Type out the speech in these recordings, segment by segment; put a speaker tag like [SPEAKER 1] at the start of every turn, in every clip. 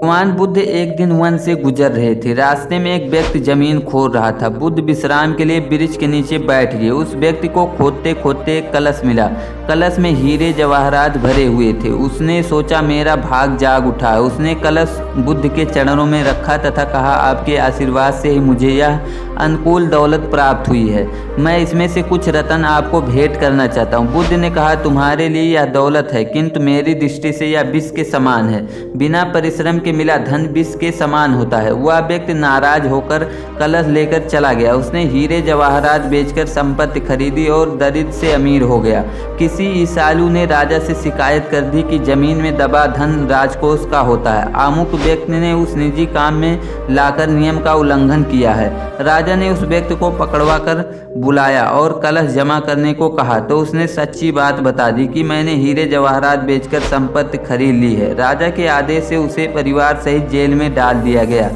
[SPEAKER 1] भगवान बुद्ध एक दिन वन से गुजर रहे थे। रास्ते में एक व्यक्ति जमीन खोद रहा था। बुद्ध विश्राम के लिए वृक्ष के नीचे बैठ गए। उस व्यक्ति को खोदते खोदते एक कलश मिला। कलश में हीरे जवाहरात भरे हुए थे। उसने सोचा मेरा भाग जाग उठा। उसने कलश बुद्ध के चरणों में रखा तथा कहा, आपके आशीर्वाद से ही मुझे यह अनुकूल दौलत प्राप्त हुई है। मैं इसमें से कुछ रत्न आपको भेंट करना चाहता हूँ। बुद्ध ने कहा, तुम्हारे लिए यह दौलत है, किंतु मेरी दृष्टि से यह विष के समान है। बिना परिश्रम के मिला धन विष के समान होता है। वह व्यक्ति नाराज होकर कलश लेकर चला गया। उसने हीरे जवाहरात बेचकर संपत्ति खरीदी और दरिद्र से अमीर हो गया। किसी ईसालू ने राजा से शिकायत कर दी कि जमीन में दबा धन राजकोष का होता है। अमुक व्यक्ति ने उस निजी काम में लाकर नियम का उल्लंघन किया है। राजा ने उस व्यक्ति को पकड़वा कर बुलाया और कलश जमा करने को कहा तो उसने सच्ची बात बता दी कि मैंने हीरे जवाहरात बेचकर संपत्ति खरीद ली है। राजा के आदेश से उसे परिवार सहित जेल में डाल दिया गया।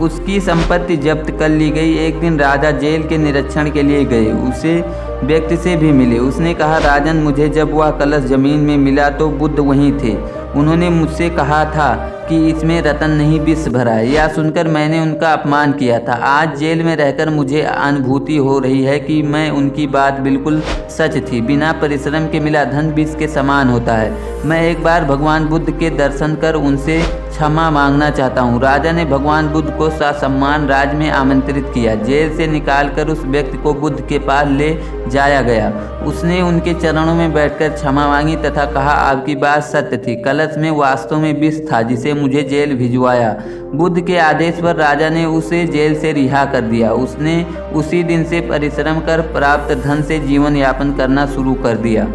[SPEAKER 1] उसकी संपत्ति जब्त कर ली गई। एक दिन राजा जेल के निरीक्षण के लिए गए। उसे व्यक्ति से भी मिले। उसने कहा, राजन, मुझे जब वह कलश जमीन में मिला तो बुद्ध वहीं थे। उन्होंने मुझसे कहा था कि इसमें रत्न नहीं विष भरा है। यह सुनकर मैंने उनका अपमान किया था। आज जेल में रहकर मुझे अनुभूति हो रही है कि मैं उनकी बात बिल्कुल सच थी। बिना परिश्रम के मिला धन विष के समान होता है। मैं एक बार भगवान बुद्ध के दर्शन कर उनसे क्षमा मांगना चाहता हूँ। राजा ने भगवान बुद्ध को ससम्मान राज में आमंत्रित किया। जेल से निकालकर उस व्यक्ति को बुद्ध के पास ले जाया गया। उसने उनके चरणों में बैठकर क्षमा मांगी तथा कहा, आपकी बात सत्य थी। कलश में वास्तव में विष था जिसे मुझे जेल भिजवाया। बुद्ध के आदेश पर राजा ने उसे जेल से रिहा कर दिया। उसने उसी दिन से परिश्रम कर प्राप्त धन से जीवन यापन करना शुरू कर दिया।